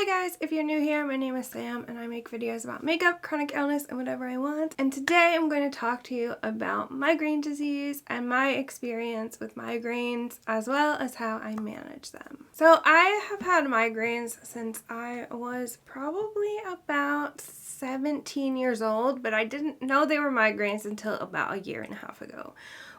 Hi guys, if you're new here, my name is Sam and I make videos about makeup, chronic illness, and whatever I want. And today I'm going to talk to you about migraine disease and my experience with migraines as well as how I manage them. So I have had migraines since I was probably about 17 years old, but I didn't know they were migraines until about a year and a half ago.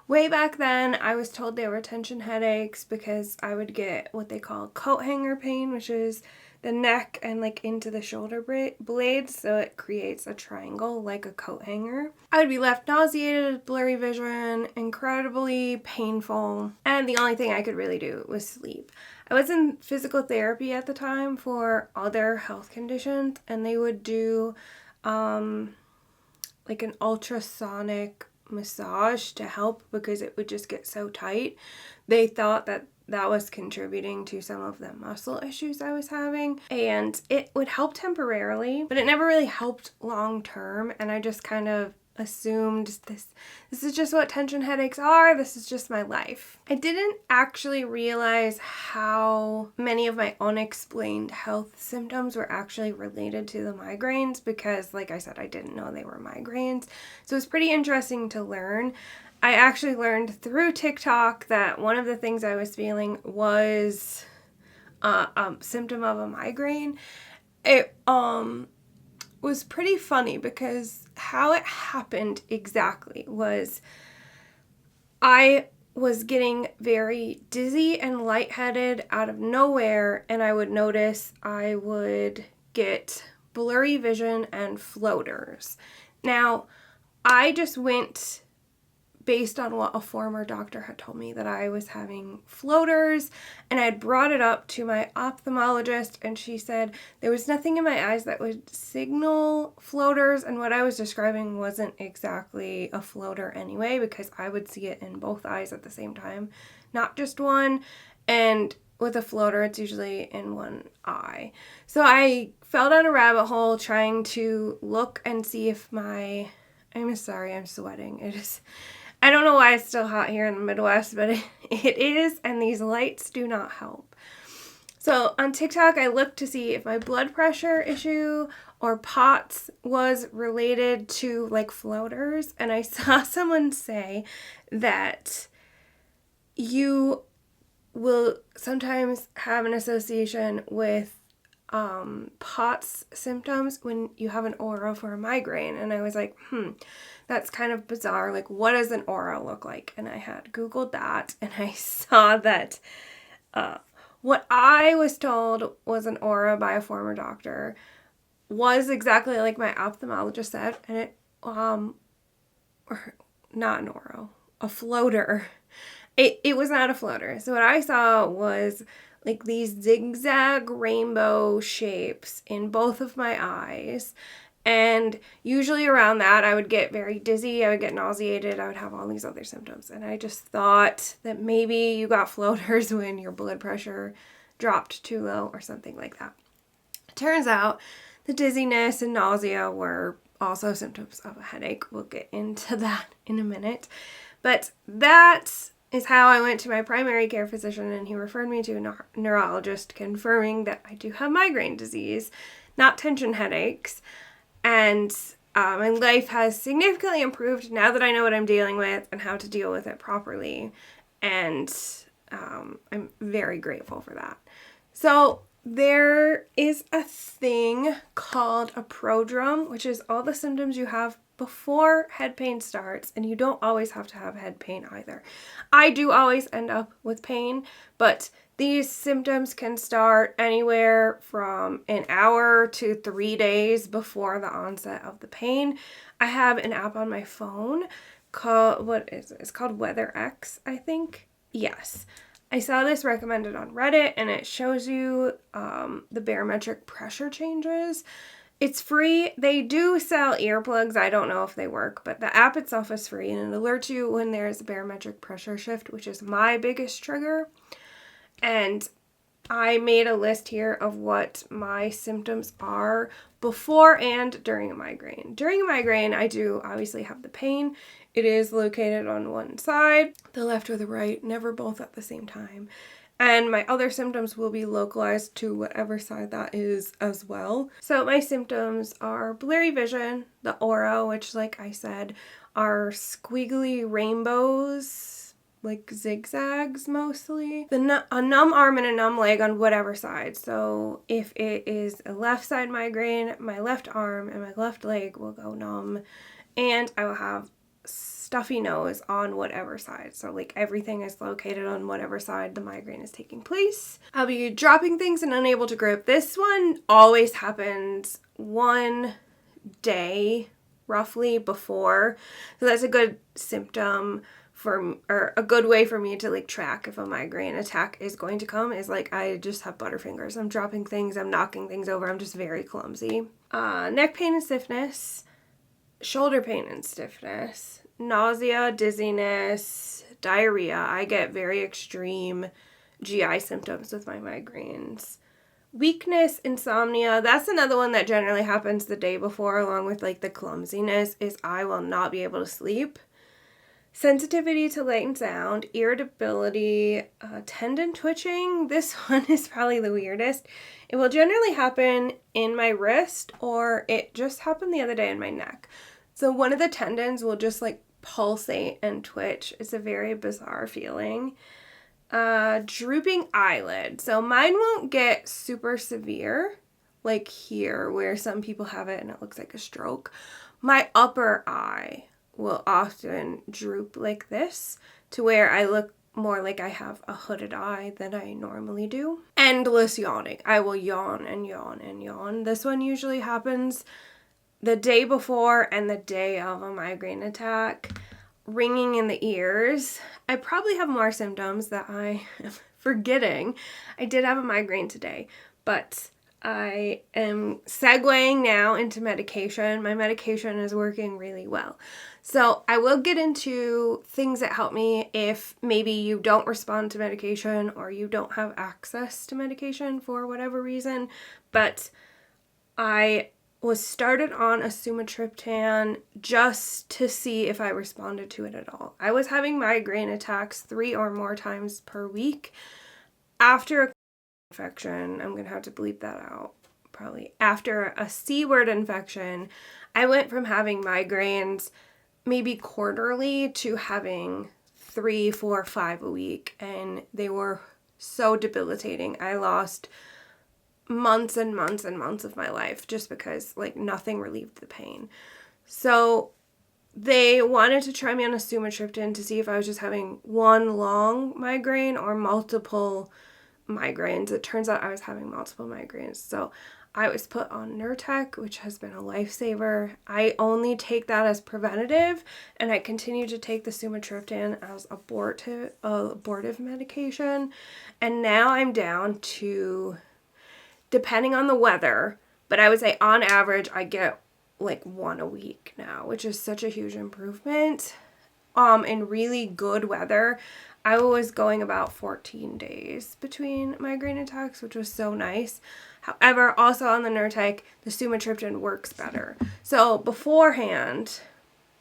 Way back then, I was told they were tension headaches because I would get what they call coat hanger pain, which is the neck and like into the shoulder blades, so it creates a triangle like a coat hanger. I would be left nauseated, blurry vision, incredibly painful, and the only thing I could really do was sleep. I was in physical therapy at the time for other health conditions, and they would do like an ultrasonic massage to help because it would just get so tight. They thought that was contributing to some of the muscle issues I was having, and it would help temporarily, but it never really helped long term, and I just kind of assumed this is just what tension headaches are, this is just my life. I didn't actually realize how many of my unexplained health symptoms were actually related to the migraines because, like I said, I didn't know they were migraines. So it's pretty interesting to learn. I actually learned through TikTok that one of the things I was feeling was a symptom of a migraine. It was pretty funny because how it happened exactly was I was getting very dizzy and lightheaded out of nowhere, and I would notice I would get blurry vision and floaters. Now, I just went based on what a former doctor had told me that I was having floaters, and I had brought it up to my ophthalmologist, and she said there was nothing in my eyes that would signal floaters, and what I was describing wasn't exactly a floater anyway because I would see it in both eyes at the same time, not just one, and with a floater it's usually in one eye. So I fell down a rabbit hole trying to look and see if I'm sorry, I'm sweating. I don't know why it's still hot here in the Midwest, but it is, and these lights do not help. So on TikTok, I looked to see if my blood pressure issue or POTS was related to like floaters, and I saw someone say that you will sometimes have an association with POTS symptoms when you have an aura for a migraine. And I was like, that's kind of bizarre. Like, what does an aura look like? And I had Googled that, and I saw that what I was told was an aura by a former doctor was exactly like my ophthalmologist said, and it or not an aura, a floater. It was not a floater. So what I saw was like these zigzag rainbow shapes in both of my eyes. And usually around that, I would get very dizzy, I would get nauseated, I would have all these other symptoms. And I just thought that maybe you got floaters when your blood pressure dropped too low or something like that. It turns out the dizziness and nausea were also symptoms of a headache. We'll get into that in a minute. But that is how I went to my primary care physician, and he referred me to a neurologist confirming that I do have migraine disease, not tension headaches. And my life has significantly improved now that I know what I'm dealing with and how to deal with it properly. And I'm very grateful for that. So there is a thing called a prodrome, which is all the symptoms you have before head pain starts, and you don't always have to have head pain either. I do always end up with pain, but these symptoms can start anywhere from an hour to 3 days before the onset of the pain. I have an app on my phone called, it's called WeatherX, I think. Yes. I saw this recommended on Reddit, and it shows you the barometric pressure changes. It's free. They do sell earplugs. I don't know if they work, but the app itself is free, and it alerts you when there's a barometric pressure shift, which is my biggest trigger. And I made a list here of what my symptoms are before and during a migraine. During a migraine, I do obviously have the pain. It is located on one side, the left or the right, never both at the same time. And my other symptoms will be localized to whatever side that is as well. So my symptoms are blurry vision, the aura, which like I said, are squiggly rainbows, like zigzags mostly. A numb arm and a numb leg on whatever side. So if it is a left side migraine, my left arm and my left leg will go numb. And I will have stuffy nose on whatever side. So like everything is located on whatever side the migraine is taking place. I'll be dropping things and unable to grip. This one always happens one day roughly before. So that's a good symptom or a good way for me to like track if a migraine attack is going to come, is like I just have butterfingers. I'm dropping things, I'm knocking things over, I'm just very clumsy. Neck pain and stiffness, shoulder pain and stiffness, nausea, dizziness, diarrhea. I get very extreme GI symptoms with my migraines. Weakness, insomnia, that's another one that generally happens the day before, along with like the clumsiness, is I will not be able to sleep. Sensitivity to light and sound, irritability, tendon twitching. This one is probably the weirdest. It will generally happen in my wrist, or it just happened the other day in my neck. So one of the tendons will just like pulsate and twitch. It's a very bizarre feeling. Drooping eyelid. So mine won't get super severe, like here where some people have it and it looks like a stroke. My upper eye will often droop like this, to where I look more like I have a hooded eye than I normally do. Endless yawning. I will yawn and yawn and yawn. This one usually happens the day before and the day of a migraine attack. Ringing in the ears. I probably have more symptoms that I am forgetting. I did have a migraine today, but I am segueing now into medication. My medication is working really well. So I will get into things that help me if maybe you don't respond to medication or you don't have access to medication for whatever reason. But I was started on a sumatriptan just to see if I responded to it at all. I was having migraine attacks 3 or more times per week. After a infection, I'm going to have to bleep that out, probably. After a C word infection, I went from having migraines maybe quarterly to having 3, 4, 5 a week, and they were so debilitating. I lost months and months and months of my life just because like nothing relieved the pain. So they wanted to try me on a sumatriptan to see if I was just having one long migraine or multiple migraines. It turns out I was having multiple migraines. So I was put on Nurtec, which has been a lifesaver. I only take that as preventative, and I continue to take the sumatriptan as abortive medication. And now I'm down to, depending on the weather, but I would say on average I get like 1 a week now, which is such a huge improvement. In really good weather, I was going about 14 days between migraine attacks, which was so nice. However, also on the Nurtec, the sumatriptan works better. So beforehand,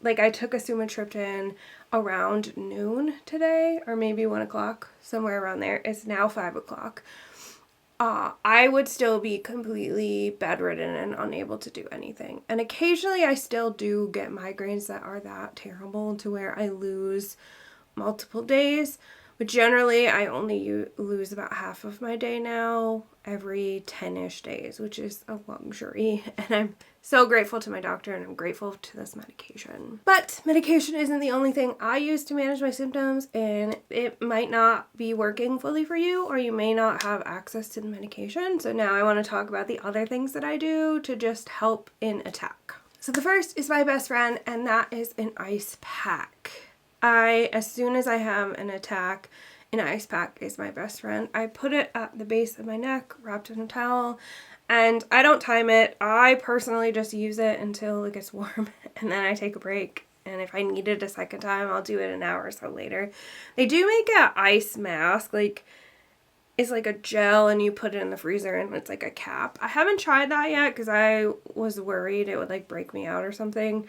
like I took a sumatriptan around noon today, or maybe 1 o'clock, somewhere around there. It's now 5 o'clock. I would still be completely bedridden and unable to do anything. And occasionally I still do get migraines that are that terrible to where I lose multiple days. But generally I only lose about half of my day now every 10-ish days, which is a luxury. And I'm so grateful to my doctor, and I'm grateful to this medication. But medication isn't the only thing I use to manage my symptoms, and it might not be working fully for you, or you may not have access to the medication. So now I want to talk about the other things that I do to just help in attack. So the first is my best friend, and that is an ice pack. As soon as I have an attack, an ice pack is my best friend. I put it at the base of my neck, wrapped in a towel, and I don't time it. I personally just use it until it gets warm, and then I take a break. And if I need it a second time, I'll do it an hour or so later. They do make an ice mask, like it's like a gel, and you put it in the freezer, and it's like a cap. I haven't tried that yet because I was worried it would like break me out or something.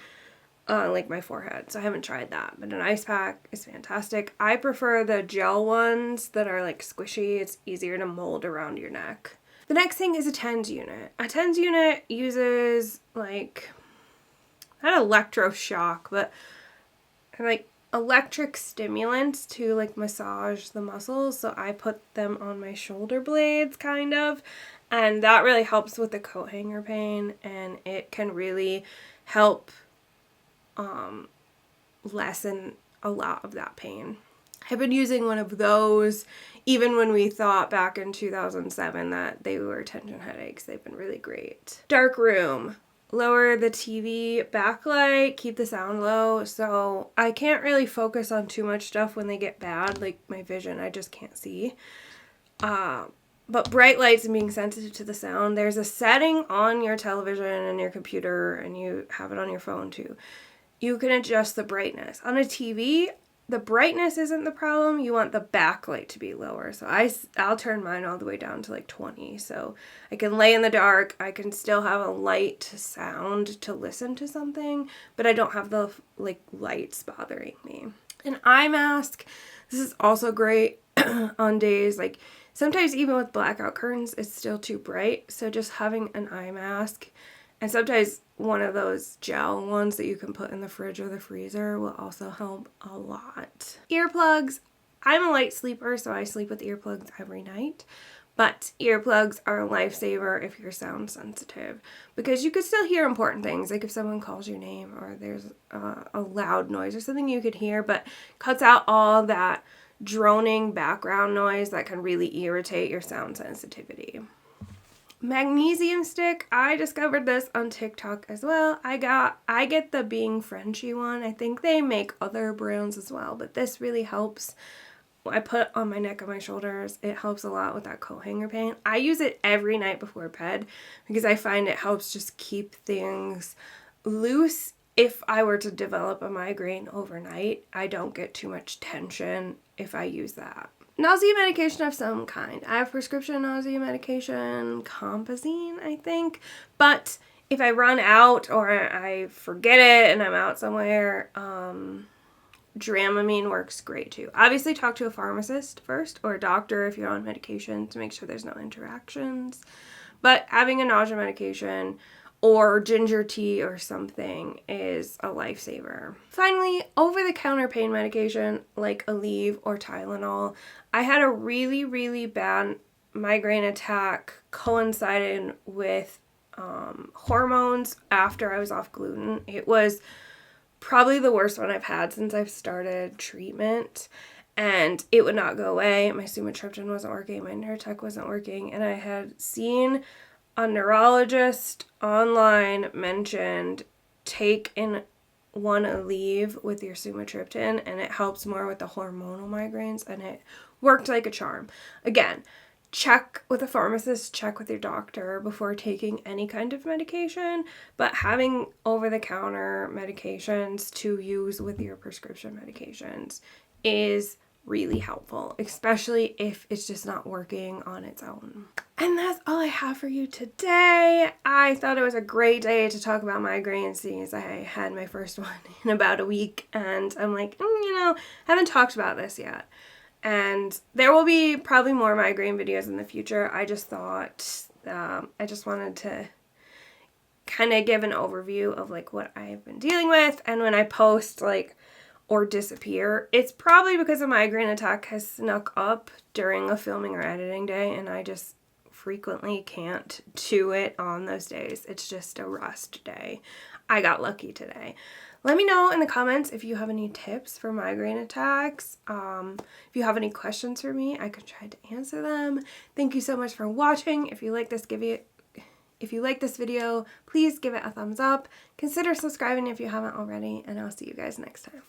like my forehead. So I haven't tried that, but an ice pack is fantastic. I prefer the gel ones that are like squishy. It's easier to mold around your neck. The next thing is a TENS unit. A TENS unit uses like, not electroshock, but like electric stimulants to like massage the muscles. So I put them on my shoulder blades kind of, and that really helps with the coat hanger pain, and it can really help lessen a lot of that pain. I've been using one of those even when we thought back in 2007 that they were tension headaches. They've been really great. Dark room. Lower the TV backlight, keep the sound low, so I can't really focus on too much stuff when they get bad, like my vision, I just can't see. But bright lights and being sensitive to the sound, there's a setting on your television and your computer, and you have it on your phone too. You can adjust the brightness. On a TV, the brightness isn't the problem. You want the backlight to be lower. So I'll turn mine all the way down to like 20. So I can lay in the dark. I can still have a light sound to listen to something, but I don't have the like lights bothering me. An eye mask. This is also great on days like sometimes even with blackout curtains, it's still too bright. So just having an eye mask, and sometimes one of those gel ones that you can put in the fridge or the freezer will also help a lot. Earplugs. I'm a light sleeper, so I sleep with earplugs every night. But earplugs are a lifesaver if you're sound sensitive, because you could still hear important things, like if someone calls your name or there's a loud noise or something you could hear, but cuts out all that droning background noise that can really irritate your sound sensitivity. Magnesium stick. I discovered this on TikTok as well. I get the Being Frenchy one. I think they make other brands as well, but this really helps. I put it on my neck and my shoulders. It helps a lot with that coat hanger pain. I use it every night before bed because I find it helps just keep things loose. If I were to develop a migraine overnight, I don't get too much tension if I use that. Nausea medication of some kind. I have prescription nausea medication, Compazine, I think. But if I run out or I forget it and I'm out somewhere, Dramamine works great too. Obviously, talk to a pharmacist first or a doctor if you're on medication to make sure there's no interactions. But having a nausea medication or ginger tea or something is a lifesaver. Finally, over-the-counter pain medication like Aleve or Tylenol. I had a really, really bad migraine attack coinciding with hormones after I was off gluten. It was probably the worst one I've had since I've started treatment, and it would not go away. My sumatriptan wasn't working, my Nurtec wasn't working, and I had seen a neurologist online mentioned take in one Aleve with your sumatriptan, and it helps more with the hormonal migraines, and it worked like a charm. Again, check with a pharmacist, check with your doctor before taking any kind of medication, but having over-the-counter medications to use with your prescription medications is really helpful, especially if it's just not working on its own. And that's all I have for you today. I thought it was a great day to talk about migraines, seeing as I had my first one in about a week, and I'm like, haven't talked about this yet. And there will be probably more migraine videos in the future. I just thought, I just wanted to kind of give an overview of like what I've been dealing with, and when I post like or disappear, it's probably because a migraine attack has snuck up during a filming or editing day, and I just frequently can't do it on those days. It's just a rest day. I got lucky today. Let me know in the comments if you have any tips for migraine attacks. If you have any questions for me, I could try to answer them. Thank you so much for watching. If you like this video, please give it a thumbs up. Consider subscribing if you haven't already, and I'll see you guys next time.